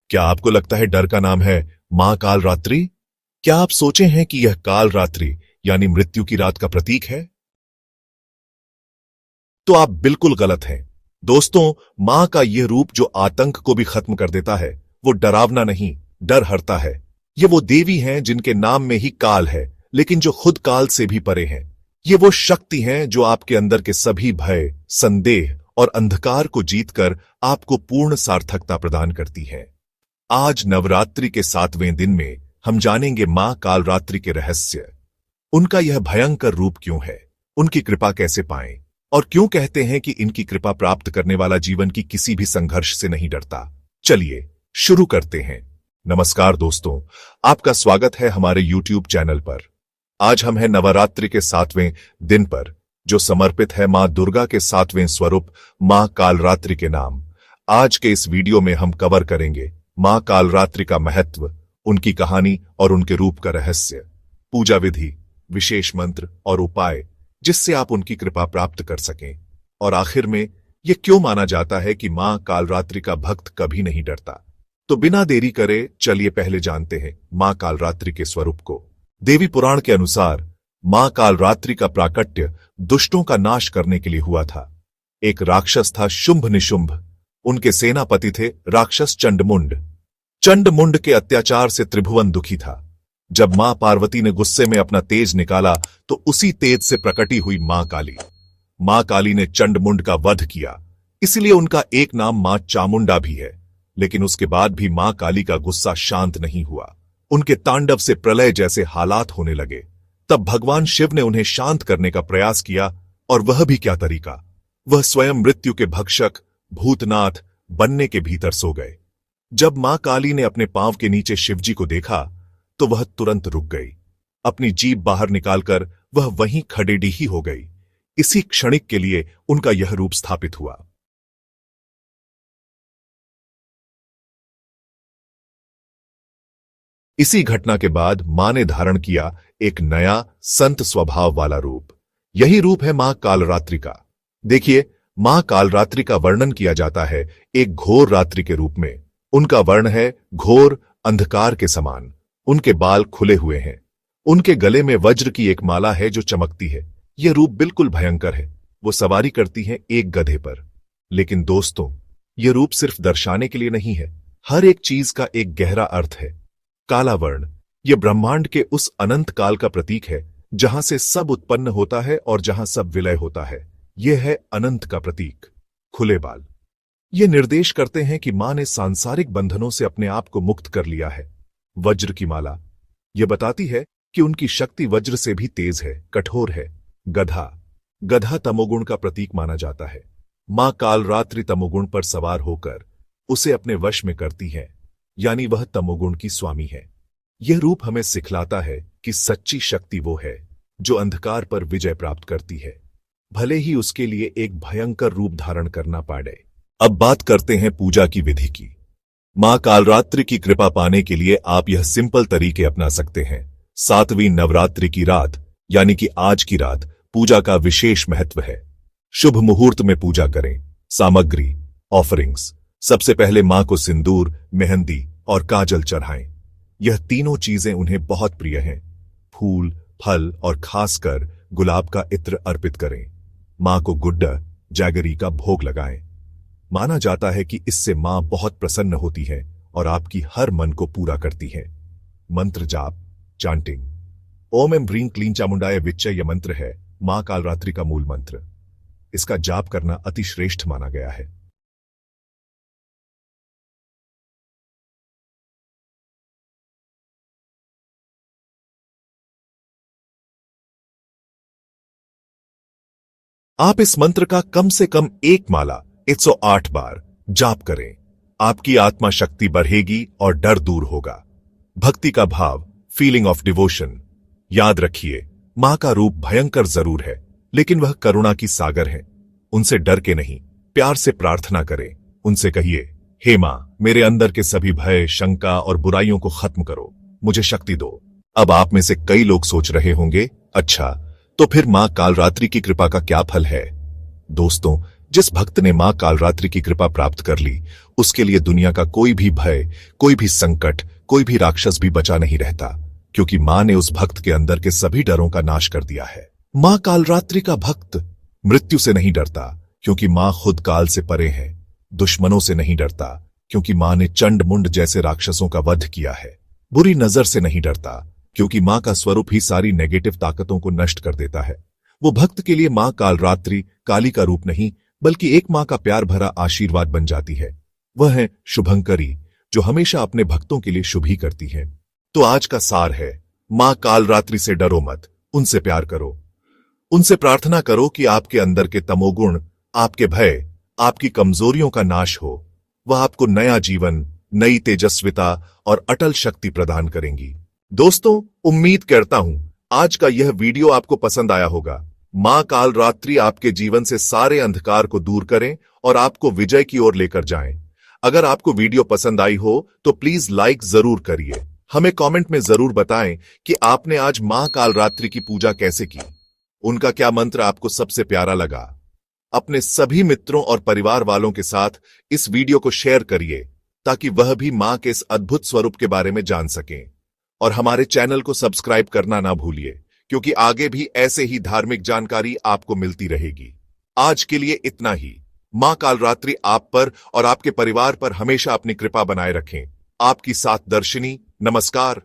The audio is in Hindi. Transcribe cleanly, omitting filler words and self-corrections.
क्या आपको लगता है डर का नाम है मां काल रात्रि? क्या आप सोचे हैं कि यह काल रात्रि यानी मृत्यु की रात का प्रतीक है? तो आप बिल्कुल गलत हैं। दोस्तों, मां का यह रूप जो आतंक को भी खत्म कर देता है, वो डरावना नहीं, डर हरता है। ये वो देवी हैं जिनके नाम में ही काल है, लेकिन जो खुद काल से भी परे हैं। ये वो शक्ति हैं जो आपके अंदर के सभी भय, संदेह और अंधकार को जीतकर आपको पूर्ण सार्थकता प्रदान करती हैं। आज नवरात्रि के 7वें दिन में हम जानेंगे मां कालरात्रि के रहस्य। उनका यह भयंकर रूप क्यों है, उनकी कृपा कैसे पाएं, और क्यों कहते हैं कि इनकी कृपा प्राप्त करने वाला जीवन की किसी भी संघर्ष से नहीं डरता। चलिए शुरू करते हैं। नमस्कार दोस्तों, आपका स्वागत है हमारे YouTube चैनल पर। आज हम हैं नवरात्रि के 7वें दिन पर, जो समर्पित है मां दुर्गा के 7वें स्वरूप मां कालरात्रि के नाम। आज के इस वीडियो में हम कवर करेंगे मां कालरात्रि का महत्व, उनकी कहानी और उनके रूप का रहस्य, पूजा विधि, विशेष मंत्र और उपाय जिससे आप उनकी कृपा प्राप्त कर सकें, और आखिर में यह क्यों माना जाता है कि मां कालरात्रि का भक्त कभी नहीं डरता। तो बिना देरी करे चलिए पहले जानते हैं मां कालरात्रि के स्वरूप को। देवी पुराण के अनुसार मां कालरात्रि का प्राकट्य दुष्टों का नाश करने के लिए हुआ था। एक राक्षस था शुंभ निशुंभ, उनके सेनापति थे राक्षस चंडमुंड। चंडमुंड के अत्याचार से त्रिभुवन दुखी था। जब मां पार्वती ने गुस्से में अपना तेज निकाला तो उसी तेज से प्रकटी हुई मां काली। मां काली ने चंडमुंड का वध किया, इसलिए उनका एक नाम मां चामुंडा भी है। लेकिन उसके बाद भी मां काली का गुस्सा शांत नहीं हुआ। उनके तांडव से प्रलय जैसे हालात होने लगे। तब भगवान शिव ने उन्हें शांत करने का प्रयास किया, और वह भी क्या तरीका। वह स्वयं मृत्यु के भक्षक भूतनाथ बनने के भीतर सो गए। जब मां काली ने अपने पांव के नीचे शिवजी को देखा तो वह तुरंत रुक गई। अपनी जीभ बाहर निकालकर वह वहीं खड़ेडी हो गई। इसी क्षणिक के लिए उनका यह रूप स्थापित हुआ। इसी घटना के बाद मां ने धारण किया एक नया संत स्वभाव वाला रूप। यही रूप है मां कालरात्रि का। देखिए, मां कालरात्रि का वर्णन किया जाता है एक घोर रात्रि के रूप में। उनका वर्ण है घोर अंधकार के समान। उनके बाल खुले हुए हैं। उनके गले में वज्र की एक माला है जो चमकती है। यह रूप बिल्कुल भयंकर है। वो सवारी करती हैं एक गधे पर। लेकिन दोस्तों, यह रूप सिर्फ दर्शाने के लिए नहीं है। हर एक चीज का एक गहरा अर्थ है। काला वर्ण, यह ब्रह्मांड के उस अनंत काल का प्रतीक है जहां से सब उत्पन्न होता है और जहां सब विलय होता है। यह है अनंत का प्रतीक। खुले बाल, ये निर्देश करते हैं कि मां ने सांसारिक बंधनों से अपने आप को मुक्त कर लिया है। वज्र की माला, यह बताती है कि उनकी शक्ति वज्र से भी तेज है, कठोर है। गधा, गधा तमोगुण का प्रतीक माना जाता है। मां कालरात्रि तमोगुण पर सवार होकर उसे अपने वश में करती है, यानी वह तमोगुण की स्वामी है। यह रूप हमें सिखलाता है कि सच्ची शक्ति वो है जो अंधकार पर विजय प्राप्त करती है, भले ही उसके लिए एक भयंकर रूप धारण करना पड़े। अब बात करते हैं पूजा की विधि की। मां कालरात्रि की कृपा पाने के लिए आप यह सिंपल तरीके अपना सकते हैं। 7वीं नवरात्रि की रात, यानी कि आज की रात, पूजा का विशेष महत्व है। शुभ मुहूर्त में पूजा करें। सामग्री, ऑफरिंग्स। सबसे पहले मां को सिंदूर, मेहंदी और काजल चढ़ाएं। यह तीनों चीजें उन्हें बहुत प्रिय हैं। फूल, फल और खासकर गुलाब का इत्र अर्पित करें। मां को गुड्डा, जैगरी का भोग लगाएं। माना जाता है कि इससे मां बहुत प्रसन्न होती है और आपकी हर मन को पूरा करती है। मंत्र जाप, चांटिंग। ओम एम ह्रीं क्लीं चामुंडाय विच्चे यह मंत्र है मां कालरात्रि का मूल मंत्र। इसका जाप करना अति श्रेष्ठ माना गया है। आप इस मंत्र का कम से कम एक माला 108 बार जाप करें। आपकी आत्मा शक्ति बढ़ेगी और डर दूर होगा। भक्ति का भाव, फीलिंग ऑफ डिवोशन। याद रखिए, मां का रूप भयंकर जरूर है, लेकिन वह करुणा की सागर है। उनसे डर के नहीं, प्यार से प्रार्थना करें। उनसे कहिए, हे मां, मेरे अंदर के सभी भय, शंका और बुराइयों को खत्म करो, मुझे शक्ति दो। अब आप में से कई लोग सोच रहे होंगे, अच्छा तो फिर मां कालरात्रि की कृपा का क्या फल है? दोस्तों, जिस भक्त ने मां कालरात्रि की कृपा प्राप्त कर ली, उसके लिए दुनिया का कोई भी भय, कोई भी संकट, कोई भी राक्षस भी बचा नहीं रहता, क्योंकि मां ने उस भक्त के अंदर के सभी डरों का नाश कर दिया है। मां कालरात्रि का भक्त मृत्यु से नहीं डरता, क्योंकि मां खुद काल से परे है। दुश्मनों से नहीं डरता, क्योंकि मां ने चंड मुंड जैसे राक्षसों का वध किया है। बुरी नजर से नहीं डरता, क्योंकि मां का स्वरूप ही सारी नेगेटिव ताकतों को नष्ट कर देता है। वो भक्त के लिए मां कालरात्रि काली का रूप नहीं, बल्कि एक मां का प्यार भरा आशीर्वाद बन जाती है। वह है शुभंकरी, जो हमेशा अपने भक्तों के लिए शुभ ही करती है। तो आज का सार है, मां कालरात्रि से डरो मत, उनसे प्यार करो। उनसे प्रार्थना करो कि आपके अंदर के तमोगुण, आपके भय, आपकी कमजोरियों का नाश हो। वह आपको नया जीवन, नई तेजस्विता और अटल शक्ति प्रदान करेंगी। दोस्तों, उम्मीद करता हूं आज का यह वीडियो आपको पसंद आया होगा। मां कालरात्रि आपके जीवन से सारे अंधकार को दूर करें और आपको विजय की ओर लेकर जाएं। अगर आपको वीडियो पसंद आई हो तो प्लीज लाइक जरूर करिए। हमें कमेंट में जरूर बताएं कि आपने आज मां कालरात्रि की पूजा कैसे की। उनका क्या मंत्र आपको सबसे प्यारा लगा। अपने सभी मित्रों और परिवार वालों के साथ इस वीडियो को शेयर करिए, ताकि वह भी मां के इस अद्भुत स्वरूप के बारे में जान सकें। और हमारे चैनल को सब्सक्राइब करना ना भूलिए, क्योंकि आगे भी ऐसे ही धार्मिक जानकारी आपको मिलती रहेगी। आज के लिए इतना ही। मां कालरात्रि आप पर और आपके परिवार पर हमेशा अपनी कृपा बनाए रखें। आपकी साथ दर्शिनी। नमस्कार।